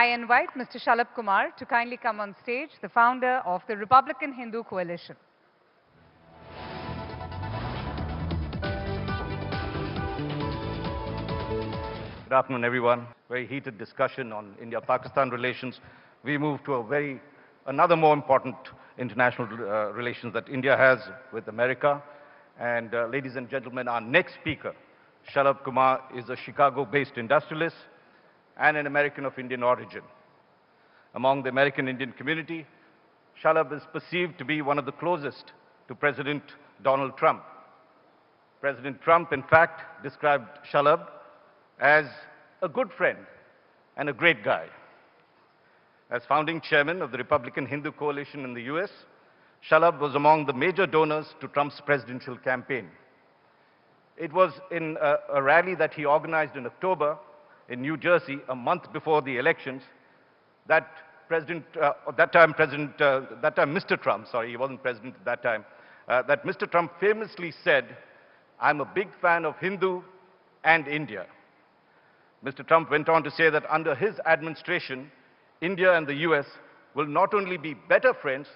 I invite Mr. Shalabh Kumar to kindly come on stage, the founder of the Republican Hindu Coalition. Good afternoon, everyone. Very heated discussion on India-Pakistan relations. We move to another more important international relations that India has with America. And ladies and gentlemen, our next speaker, Shalabh Kumar, is a Chicago-based industrialist and an American of Indian origin. Among the American Indian community, Shalabh is perceived to be one of the closest to President Donald Trump. President Trump, in fact, described Shalabh as a good friend and a great guy. As founding chairman of the Republican Hindu Coalition in the US, Shalabh was among the major donors to Trump's presidential campaign. It was in a rally that he organized in October in New Jersey, a month before the elections, that Mr. Trump, sorry, he wasn't president at that time, that Mr. Trump famously said, "I'm a big fan of Hindu and India." Mr. Trump went on to say that under his administration, India and the US will not only be better friends,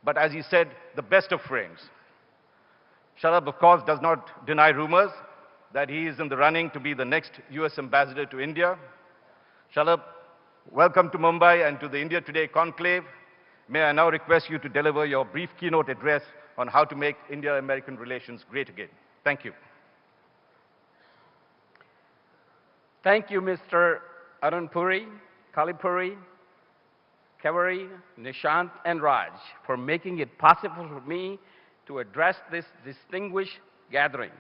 but as he said, the best of friends. Shalabh, of course, does not deny rumors that he is in the running to be the next US ambassador to India. Shalabh, welcome to Mumbai and to the India Today Conclave. May I now request you to deliver your brief keynote address on how to make India-American relations great again. Thank you. Thank you, Mr. Arun Puri, Kalipuri, Kavari, Nishant, and Raj for making it possible for me to address this distinguished gathering.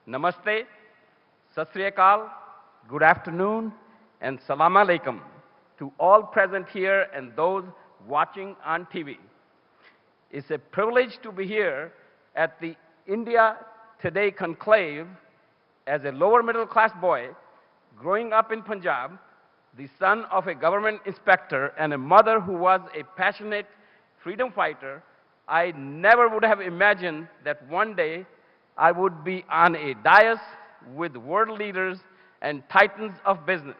Namaste, Sat Sri Akal, good afternoon, and Salam Alaikum to all present here and those watching on TV. It's a privilege to be here at the India Today Conclave as a lower middle class boy growing up in Punjab, the son of a government inspector and a mother who was a passionate freedom fighter. I never would have imagined that one day I would be on a dais with world leaders and titans of business.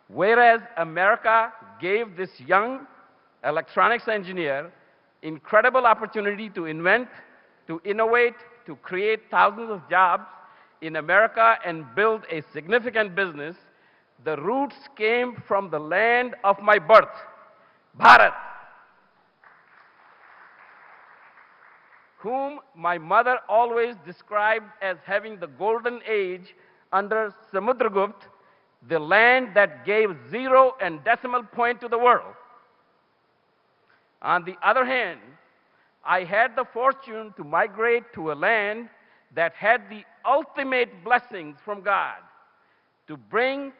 Whereas America gave this young electronics engineer incredible opportunity to invent, to innovate, to create thousands of jobs in America and build a significant business, the roots came from the land of my birth, Bharat, whom my mother always described as having the golden age under Samudragupta, the land that gave zero and decimal point to the world. On the other hand, I had the fortune to migrate to a land that had the ultimate blessings from God, to bring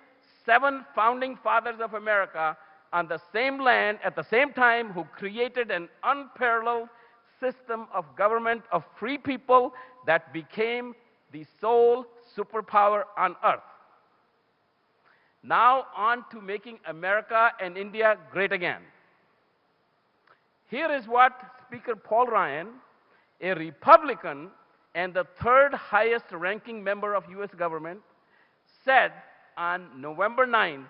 7 founding fathers of America on the same land at the same time who created an unparalleled system of government of free people that became the sole superpower on earth. Now on to making America and India great again. Here is what Speaker Paul Ryan, a Republican and the 3rd highest ranking member of US government, said on November 9th,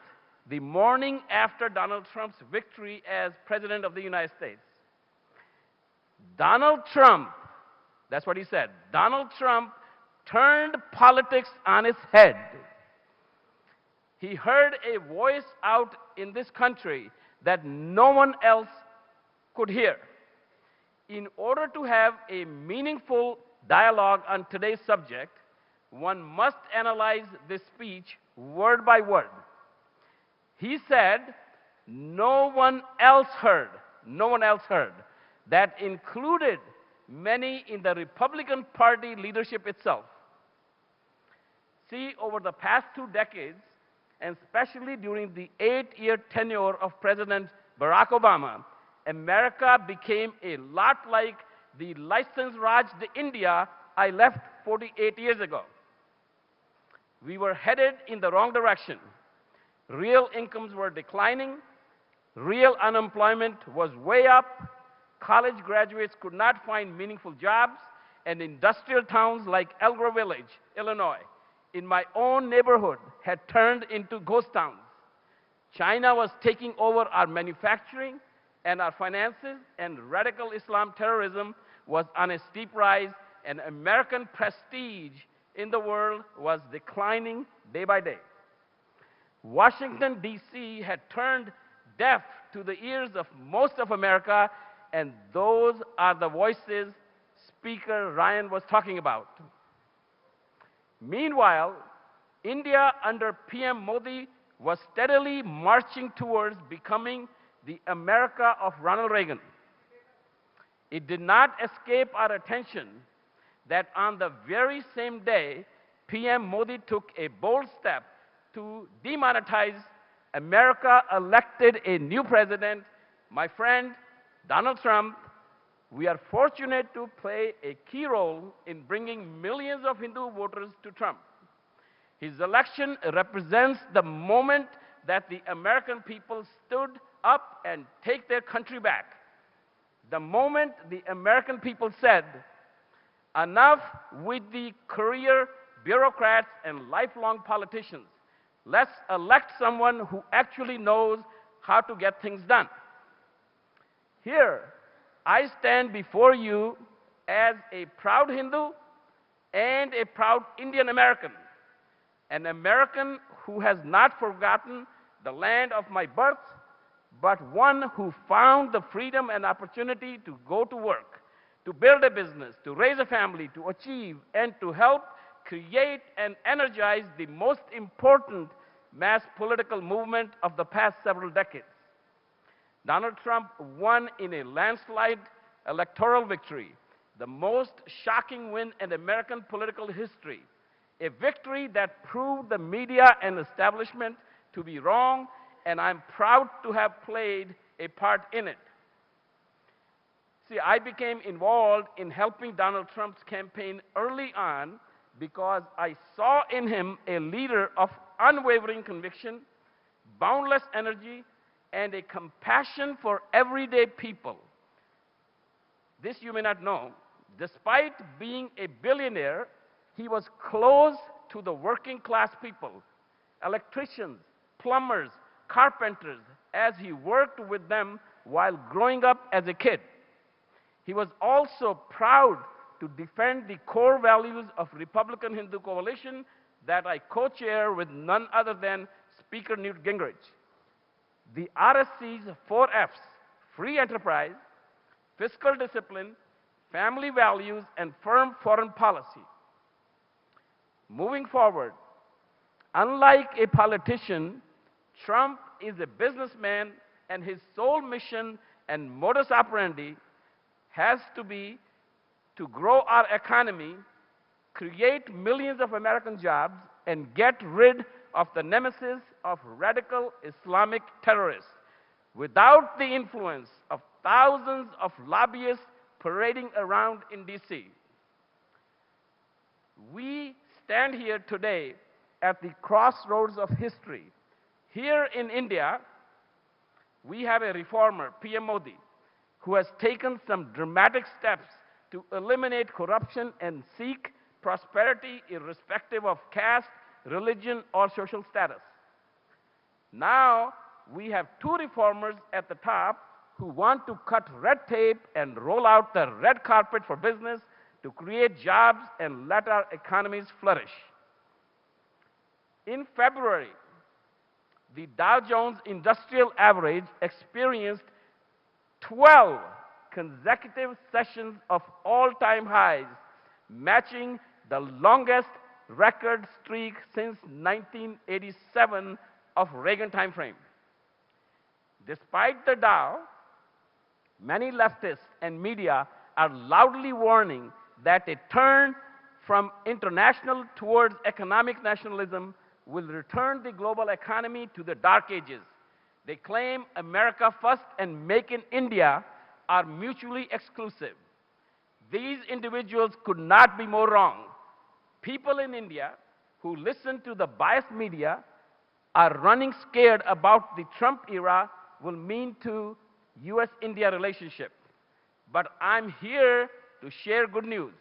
the morning after Donald Trump's victory as President of the United States. Donald Trump, that's what he said, Donald Trump turned politics on its head. He heard a voice out in this country that no one else could hear. In order to have a meaningful dialogue on today's subject, one must analyze this speech word by word. He said, no one else heard. That included many in the Republican Party leadership itself. See, over the past 2 decades, and especially during the 8-year tenure of President Barack Obama, America became a lot like the licensed Raj de India I left 48 years ago. We were headed in the wrong direction. Real incomes were declining. Real unemployment was way up. College graduates could not find meaningful jobs. And industrial towns like Elk Grove Village, Illinois, in my own neighborhood had turned into ghost towns. China was taking over our manufacturing and our finances, and radical Islam terrorism was on a steep rise, and American prestige in the world was declining day by day. Washington, D.C. had turned deaf to the ears of most of America, and those are the voices Speaker Ryan was talking about. Meanwhile, India under PM Modi was steadily marching towards becoming the America of Ronald Reagan. It did not escape our attention that on the very same day, PM Modi took a bold step to demonetize America, elected a new president, my friend Donald Trump. We are fortunate to play a key role in bringing millions of Hindu voters to Trump. His election represents the moment that the American people stood up and take their country back. The moment the American people said, enough with the career bureaucrats and lifelong politicians. Let's elect someone who actually knows how to get things done. Here, I stand before you as a proud Hindu and a proud Indian American, an American who has not forgotten the land of my birth, but one who found the freedom and opportunity to go to work, to build a business, to raise a family, to achieve, and to help create and energize the most important mass political movement of the past several decades. Donald Trump won in a landslide electoral victory, the most shocking win in American political history, a victory that proved the media and establishment to be wrong, and I'm proud to have played a part in it. See, I became involved in helping Donald Trump's campaign early on because I saw in him a leader of unwavering conviction, boundless energy, and a compassion for everyday people. This you may not know. Despite being a billionaire, he was close to the working class people, electricians, plumbers, carpenters, as he worked with them while growing up as a kid. He was also proud to defend the core values of Republican Hindu Coalition that I co-chair with none other than Speaker Newt Gingrich. The RSC's 4 F's, free enterprise, fiscal discipline, family values, and firm foreign policy. Moving forward, unlike a politician, Trump is a businessman, and his sole mission and modus operandi has to be to grow our economy, create millions of American jobs, and get rid of the nemesis of radical Islamic terrorists without the influence of thousands of lobbyists parading around in D.C. We stand here today at the crossroads of history. Here in India, we have a reformer, PM Modi, who has taken some dramatic steps to eliminate corruption and seek prosperity irrespective of caste, religion, or social status. Now, we have 2 reformers at the top who want to cut red tape and roll out the red carpet for business to create jobs and let our economies flourish. In February, the Dow Jones Industrial Average experienced 12 consecutive sessions of all-time highs, matching the longest record streak since 1987 of Reagan timeframe. Despite the Dow, many leftists and media are loudly warning that a turn from international towards economic nationalism will return the global economy to the dark ages. They claim America first and Make in India are mutually exclusive. These individuals could not be more wrong. People in India who listen to the biased media are running scared about the Trump era will mean to US-India relationship. But I'm here to share good news.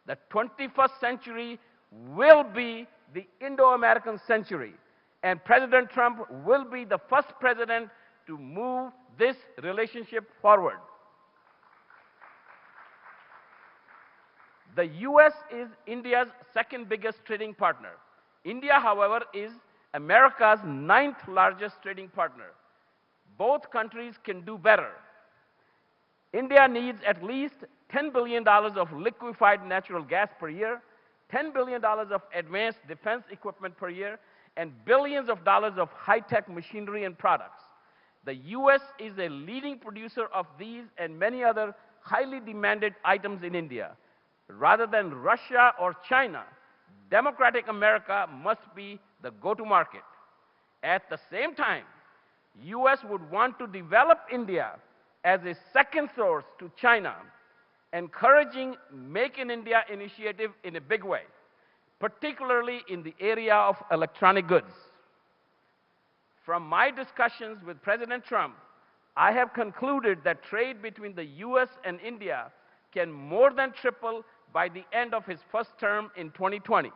The 21st century will be the Indo-American century, and President Trump will be the first president to move this relationship forward. The US is India's second biggest trading partner. India, however, is America's 9th largest trading partner. Both countries can do better. India needs at least $10 billion of liquefied natural gas per year, $10 billion of advanced defense equipment per year, and billions of dollars of high-tech machinery and products. The US is a leading producer of these and many other highly demanded items in India. Rather than Russia or China, democratic America must be the go-to market. At the same time, US would want to develop India as a second source to China, encouraging Make in India initiative in a big way, particularly in the area of electronic goods. From my discussions with President Trump, I have concluded that trade between the US and India can more than triple by the end of his first term in 2020,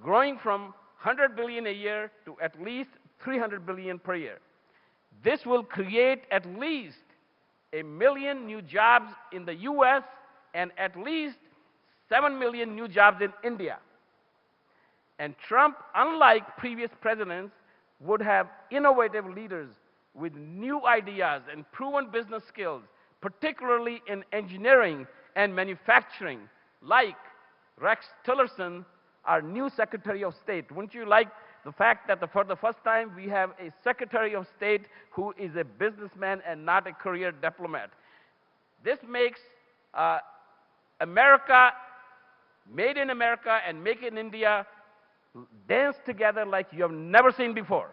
growing from $100 billion a year to at least $300 billion per year. This will create at least 1 million new jobs in the US and at least 7 million new jobs in India. And Trump, unlike previous presidents, would have innovative leaders with new ideas and proven business skills, particularly in engineering and manufacturing, like Rex Tillerson, our new Secretary of State. Wouldn't you like the fact that for the first time we have a Secretary of State who is a businessman and not a career diplomat? This makes America, Made in America and Make in India dance together like you have never seen before.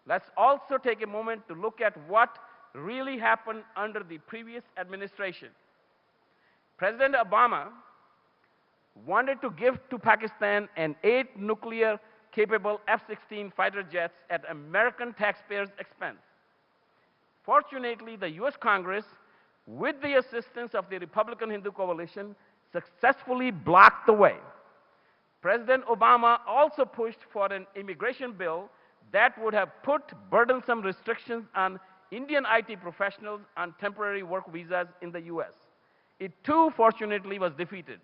Let's also take a moment to look at what really happened under the previous administration. President Obama wanted to give to Pakistan an 8 nuclear-capable F-16 fighter jets at American taxpayers' expense. Fortunately, the US Congress, with the assistance of the Republican Hindu coalition, successfully blocked the way. President Obama also pushed for an immigration bill that would have put burdensome restrictions on Indian IT professionals on temporary work visas in the US. It too, fortunately, was defeated.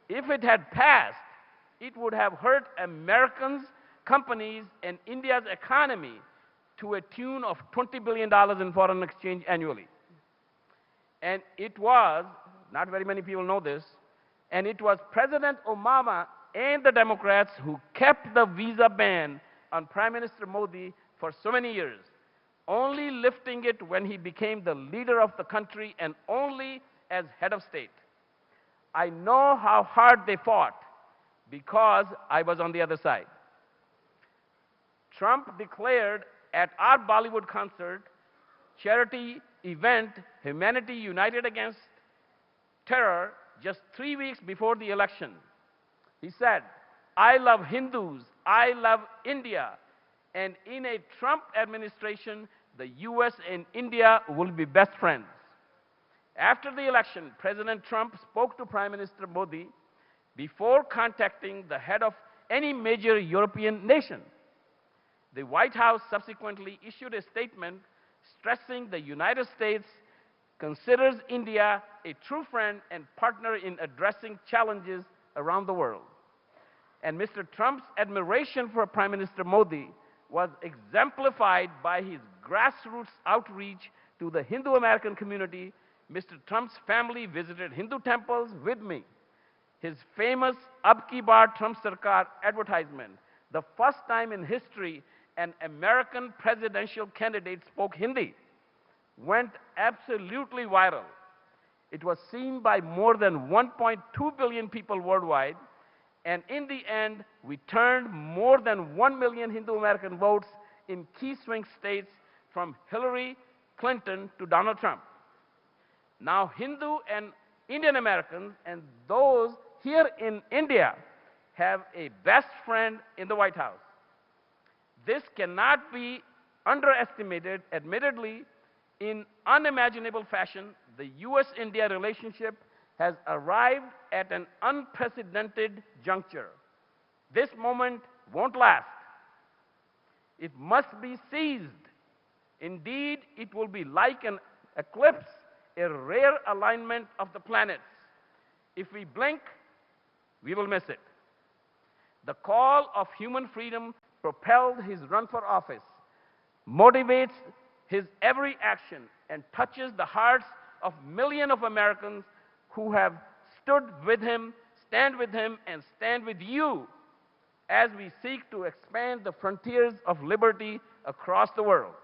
If it had passed, it would have hurt Americans, companies, and India's economy to a tune of $20 billion in foreign exchange annually. And it was, not very many people know this, and it was President Obama and the Democrats who kept the visa ban on Prime Minister Modi for so many years, only lifting it when he became the leader of the country and only as head of state. I know how hard they fought because I was on the other side. Trump declared at our Bollywood concert, charity event, Humanity United Against Terror, just 3 weeks before the election. He said, "I love Hindus, I love India," and in a Trump administration, the US and India will be best friends. After the election, President Trump spoke to Prime Minister Modi before contacting the head of any major European nation. The White House subsequently issued a statement stressing the United States considers India a true friend and partner in addressing challenges around the world. And Mr. Trump's admiration for Prime Minister Modi was exemplified by his grassroots outreach to the Hindu American community. Mr. Trump's family visited Hindu temples with me. His famous Ab Ki Baar Trump Sarkar advertisement, the first time in history an American presidential candidate spoke Hindi, went absolutely viral. It was seen by more than 1.2 billion people worldwide, and in the end, we turned more than 1 million Hindu American votes in key swing states from Hillary Clinton to Donald Trump. Now, Hindu and Indian Americans and those here in India have a best friend in the White House. This cannot be underestimated. Admittedly, in unimaginable fashion, the US-India relationship has arrived at an unprecedented juncture. This moment won't last. It must be seized. Indeed, it will be like an eclipse, a rare alignment of the planets. If we blink, we will miss it. The call of human freedom propelled his run for office, motivates his every action, and touches the hearts of millions of Americans who have stood with him, stand with him, and stand with you as we seek to expand the frontiers of liberty across the world.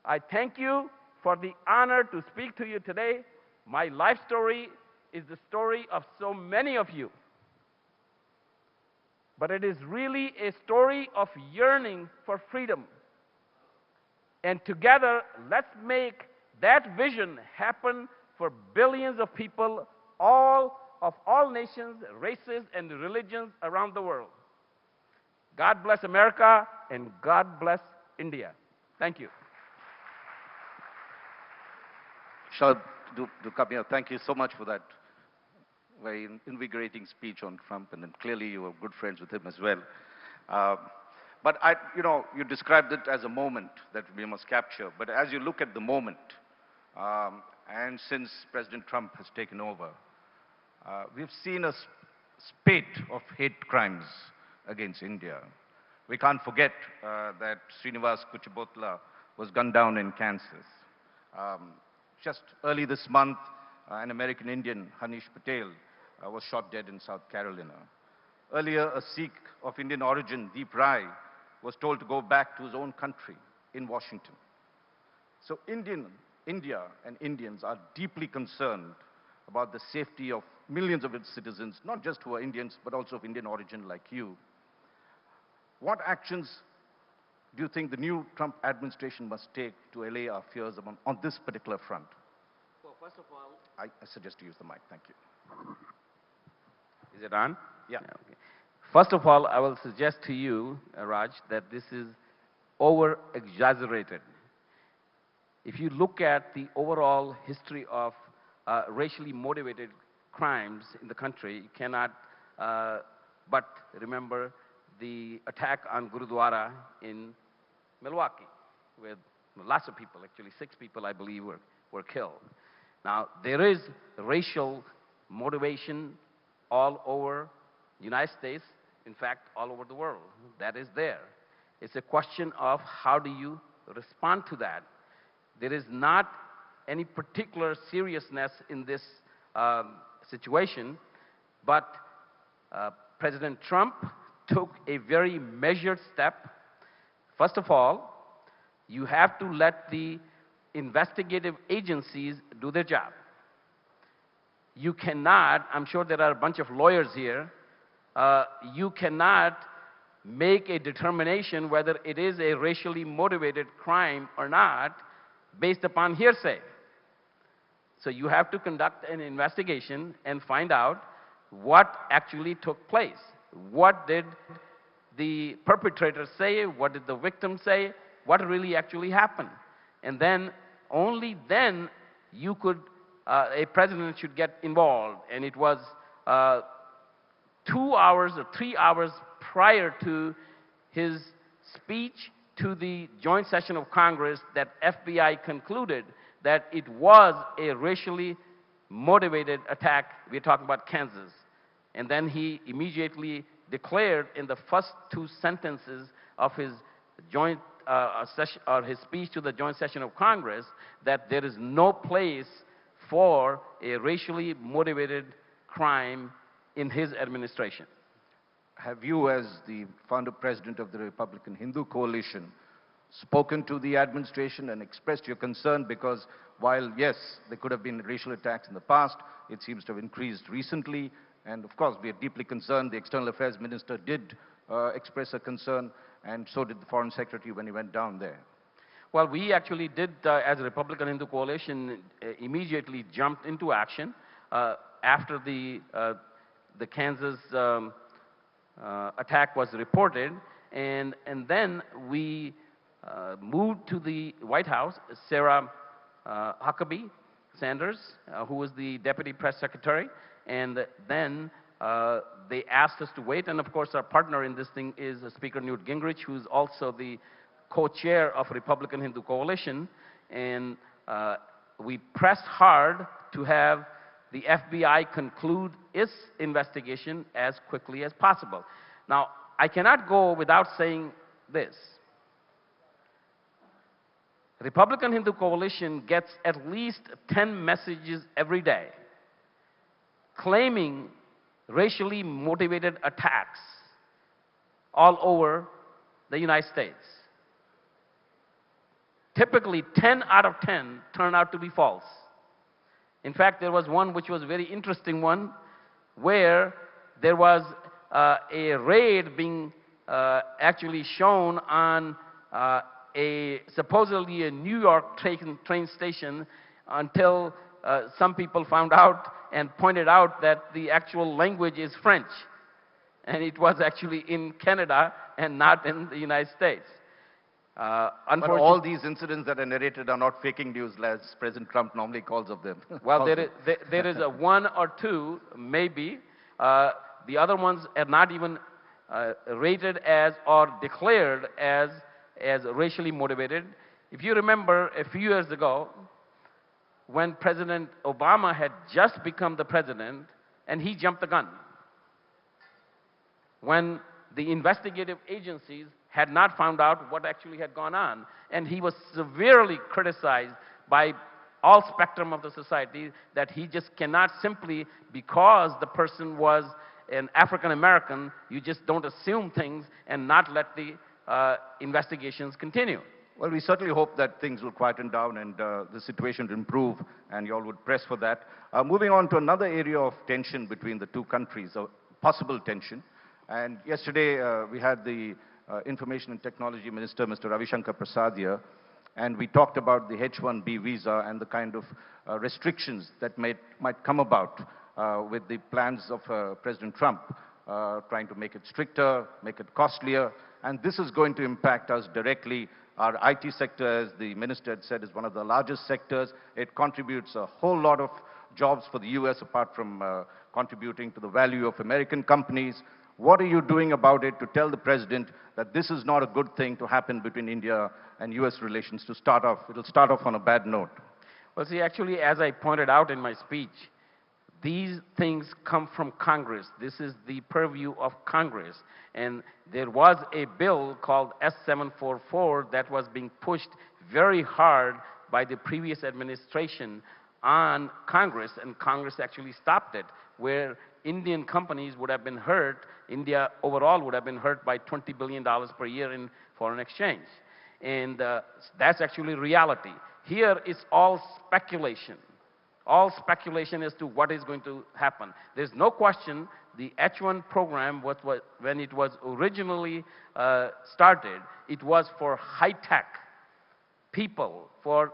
I thank you for the honor to speak to you today. My life story is the story of so many of you. But it is really a story of yearning for freedom. And together, let's make that vision happen for billions of people, of all nations, races, and religions around the world. God bless America, and God bless India. Thank you. Shalabh, do come here. Thank you so much for that very invigorating speech on Trump, and then clearly you were good friends with him as well. But you described it as a moment that we must capture. But as you look at the moment, and since President Trump has taken over, we've seen a spate of hate crimes against India. We can't forget that Srinivas Kuchibhotla was gunned down in Kansas. Just early this month, an American Indian, Hanish Patel, was shot dead in South Carolina. Earlier, a Sikh of Indian origin, Deep Rai, was told to go back to his own country in Washington. So India and Indians are deeply concerned about the safety of millions of its citizens, not just who are Indians, but also of Indian origin like you. What actions do you think the new Trump administration must take to allay our fears on this particular front? Well, first of all, I suggest you use the mic. Thank you. Is it on? Yeah. Okay. First of all, I will suggest to you, Raj, that this is over-exaggerated. If you look at the overall history of racially motivated crimes in the country, you cannot but remember the attack on Gurudwara in Milwaukee, with lots of people, actually 6 people, I believe, were killed. Now, there is racial motivation all over the United States, in fact, all over the world. That is there. It's a question of how do you respond to that. There is not any particular seriousness in this situation, but President Trump took a very measured step. First of all, you have to let the investigative agencies do their job. You cannot, I'm sure there are a bunch of lawyers here, you cannot make a determination whether it is a racially motivated crime or not based upon hearsay. So you have to conduct an investigation and find out what actually took place. What did the perpetrator say? What did the victim say? What really actually happened? And then, only then, you could, a president should get involved. And it was 2 hours or 3 hours prior to his speech to the joint session of Congress that FBI concluded that it was a racially motivated attack. We're talking about Kansas. And then he immediately declared in the first 2 sentences of his joint session, or his speech to the joint session of Congress, that there is no place for a racially motivated crime in his administration. Have you, as the founder president of the Republican Hindu Coalition, spoken to the administration and expressed your concern? Because while, yes, there could have been racial attacks in the past, it seems to have increased recently. And of course, we are deeply concerned. The External Affairs Minister did express a concern, and so did the Foreign Secretary when he went down there. Well, we actually did, as a Republican Hindu Coalition, immediately jumped into action after the Kansas attack was reported, and then we moved to the White House. Sarah Huckabee Sanders, who was the Deputy Press Secretary, and then they asked us to wait. And of course, our partner in this thing is Speaker Newt Gingrich, who's also the co-chair of Republican Hindu Coalition. And we pressed hard to have the FBI conclude its investigation as quickly as possible. Now, I cannot go without saying this. Republican Hindu Coalition gets at least 10 messages every day claiming racially motivated attacks all over the United States. Typically, 10 out of 10 turn out to be false. In fact, there was one which was a very interesting one where there was a raid being actually shown on supposedly a New York train station until some people found out and pointed out that the actual language is French. And it was actually in Canada and not in the United States. But all these incidents that are narrated are not faking news, as President Trump normally calls of them. Well, there is a one or two, maybe. The other ones are not even rated as or declared as racially motivated. If you remember a few years ago, when President Obama had just become the president, and he jumped the gun, when the investigative agencies had not found out what actually had gone on, and he was severely criticized by all spectrum of the society that he just cannot simply, because the person was an African American, you just don't assume things and not let the investigations continue. Well, we certainly hope that things will quieten down and the situation will improve, and you all would press for that. Moving on to another area of tension between the two countries, a possible tension. And yesterday we had the Information and Technology Minister, Mr. Ravi Shankar Prasad here, and we talked about the H-1B visa and the kind of restrictions that might come about with the plans of President Trump, trying to make it stricter, make it costlier, and this is going to impact us directly. Our IT sector, as the minister had said, is one of the largest sectors. It contributes a whole lot of jobs for the US, apart from contributing to the value of American companies. What are you doing about it to tell the president that this is not a good thing to happen between India and US relations to start off? It'll start off on a bad note. Well, see, actually, as I pointed out in my speech, these things come from Congress. This is the purview of Congress. And there was a bill called S-744 that was being pushed very hard by the previous administration on Congress, and Congress actually stopped it, where Indian companies would have been hurt, India overall would have been hurt by $20 billion per year in foreign exchange. And that's actually reality. Here it's all speculation. All speculation as to what is going to happen. There's no question the H-1 program, when it was originally started, it was for high-tech people, for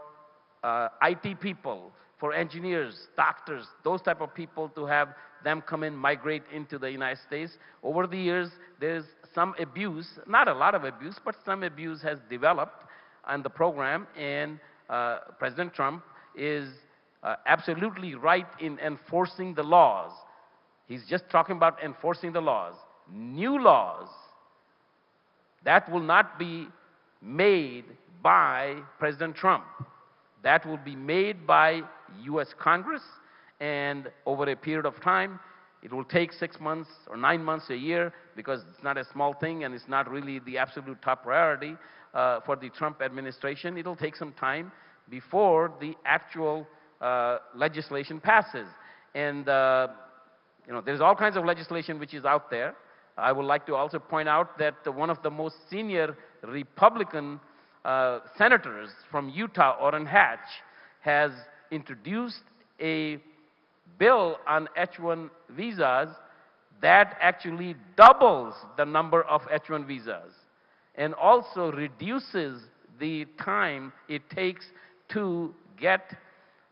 IT people, for engineers, doctors, those type of people, to have them come and migrate into the United States. Over the years, there's some abuse, not a lot of abuse, but some abuse has developed on the program, and President Trump is absolutely right in enforcing the laws. He's just talking about enforcing the laws. New laws that will not be made by President Trump. That will be made by US Congress, and over a period of time, it will take 6 months or 9 months, a year, because it's not a small thing and it's not really the absolute top priority for the Trump administration. It'll take some time before the actual legislation passes. And you know, there's all kinds of legislation which is out there. I would like to also point out that one of the most senior Republican senators from Utah, Orrin Hatch, has introduced a bill on H-1 visas that actually doubles the number of H-1 visas and also reduces the time it takes to get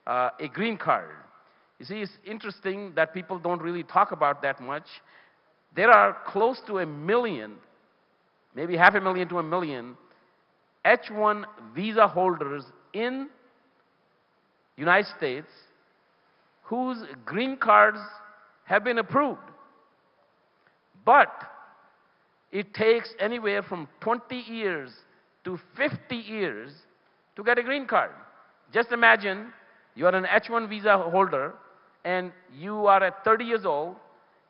a green card. You see, it's interesting that people don't really talk about that much. There are close to 1 million, maybe 500,000 to 1 million, H-1 visa holders in United States whose green cards have been approved. But it takes anywhere from 20 years to 50 years to get a green card. Just imagine you are an H-1 visa holder and you are at 30 years old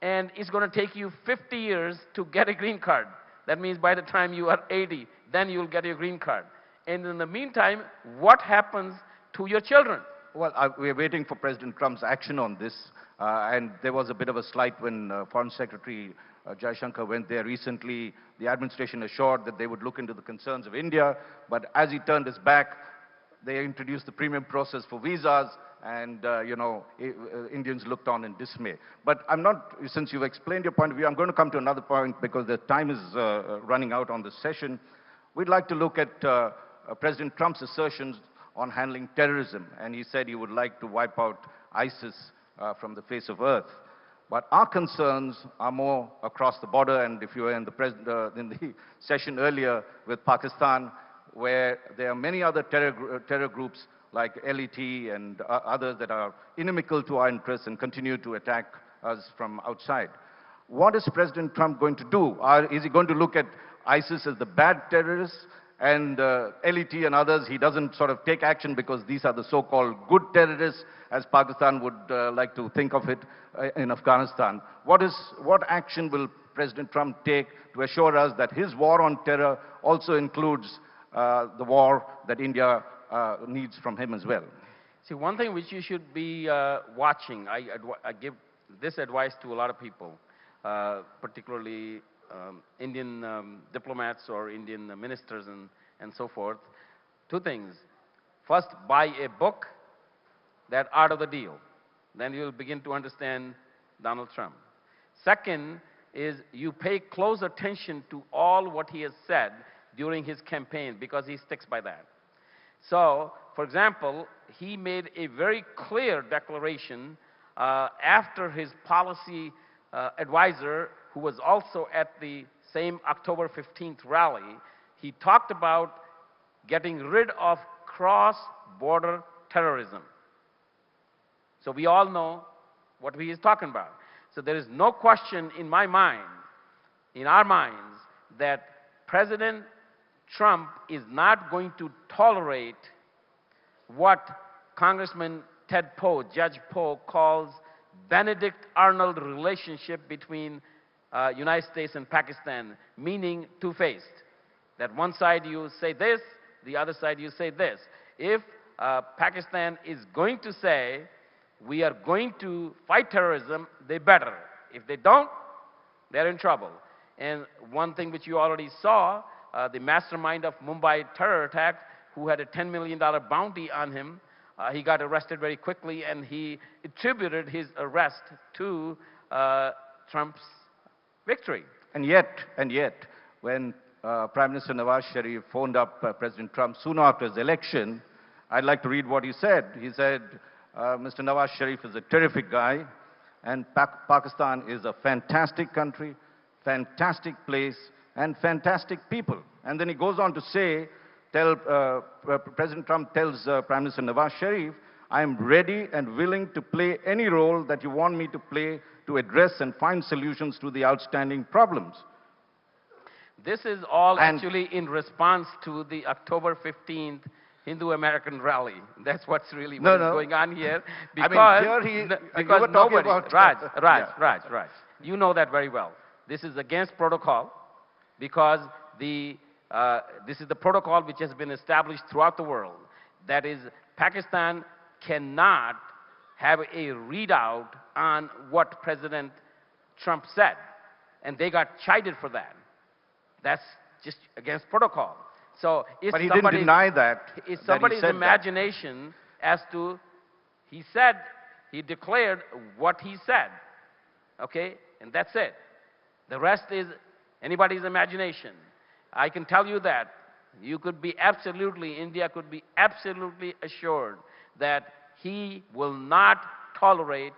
and it's going to take you 50 years to get a green card. That means by the time you are 80, then you'll get your green card. And in the meantime, what happens to your children? Well, we're waiting for President Trump's action on this. And there was a bit of a slight when Foreign Secretary Jaishankar went there recently. The administration assured that they would look into the concerns of India. But as he turned his back, they introduced the premium process for visas. And, Indians looked on in dismay. But I'm not, since you've explained your point of view, I'm going to come to another point because the time is running out on this session. We'd like to look at President Trump's assertions on handling terrorism. And he said he would like to wipe out ISIS from the face of earth. But our concerns are more across the border. And if you were in the session earlier with Pakistan, where there are many other terror groups like LET and others that are inimical to our interests and continue to attack us from outside. What is President Trump going to do? Is he going to look at ISIS as the bad terrorists and LET and others? He doesn't sort of take action because these are the so-called good terrorists, as Pakistan would like to think of it in Afghanistan. What action will President Trump take to assure us that his war on terror also includes the war that India needs from him as well? See, one thing which you should be watching, I give this advice to a lot of people, particularly Indian diplomats or Indian ministers and so forth. Two things. First, buy a book, that Art of the Deal. Then you'll begin to understand Donald Trump. Second is you pay close attention to all what he has said during his campaign because he sticks by that. So, for example, he made a very clear declaration after his policy advisor, who was also at the same October 15th rally, he talked about getting rid of cross-border terrorism. So we all know what he is talking about. So there is no question in my mind, in our minds, that President Trump is not going to tolerate what Congressman Ted Poe, Judge Poe, calls Benedict Arnold relationship between United States and Pakistan, meaning two-faced. That one side you say this, the other side you say this. If Pakistan is going to say, we are going to fight terrorism, they better. If they don't, they're in trouble. And one thing which you already saw, the mastermind of Mumbai terror attack, who had a $10 million bounty on him, he got arrested very quickly, and he attributed his arrest to Trump's victory. And yet, when Prime Minister Nawaz Sharif phoned up President Trump soon after his election, I'd like to read what he said. He said, Mr. Nawaz Sharif is a terrific guy, and Pakistan is a fantastic country, fantastic place, and fantastic people. And then he goes on to say, President Trump tells Prime Minister Nawaz Sharif, I am ready and willing to play any role that you want me to play to address and find solutions to the outstanding problems. This is all actually in response to the October 15th Hindu-American rally. That's what's really what is going on here. Because, I mean, here because nobody, Raj, you know that very well. This is against protocol because this is the protocol which has been established throughout the world. That is, Pakistan cannot have a readout on what President Trump said. And they got chided for that. That's just against protocol. So but he didn't deny that. It's somebody's imagination as to, he declared what he said. Okay? And that's it. The rest is anybody's imagination. I can tell you that you could be India could be absolutely assured that he will not tolerate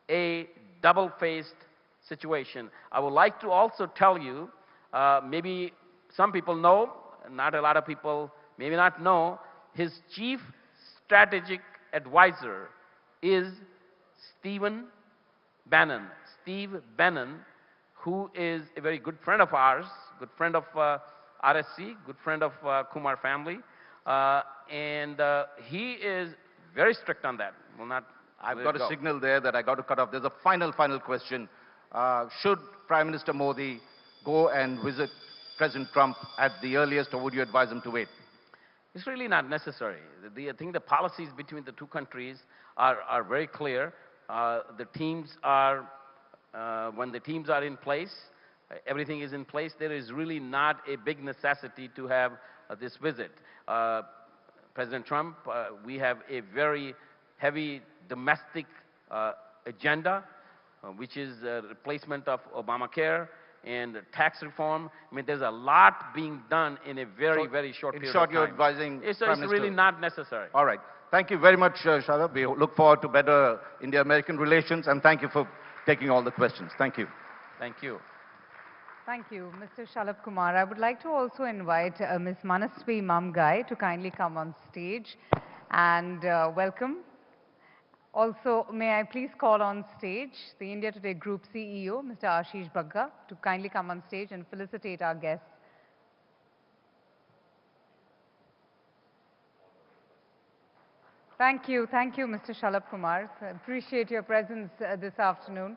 a double-faced situation. I would like to also tell you, maybe some people know, not a lot of people maybe not know, his chief strategic advisor is Steve Bannon, who is a very good friend of ours, good friend of RSC, good friend of Kumar family, and he is very strict on that. Will not. I've got a signal there that I got to cut off. There's a final question. Should Prime Minister Modi go and visit President Trump at the earliest, or would you advise him to wait? It's really not necessary. I think the policies between the two countries are very clear. The teams are, when the teams are in place, everything is in place. There is really not a big necessity to have this visit. President Trump, we have a very heavy domestic agenda, which is replacement of Obamacare and tax reform. I mean, there's a lot being done in a very short period of time. In short, you're advising It's Prime Minister. really not necessary. All right. Thank you very much, Shalabh. We look forward to better India-American relations, and thank you for taking all the questions. Thank you. Thank you. Thank you, Mr. Shalabh Kumar. I would like to also invite Ms. Manasvi Mamgai to kindly come on stage and welcome. Also, may I please call on stage the India Today Group CEO, Mr. Ashish Bagga, to kindly come on stage and felicitate our guests. Thank you, Mr. Shalabh Kumar. I appreciate your presence this afternoon.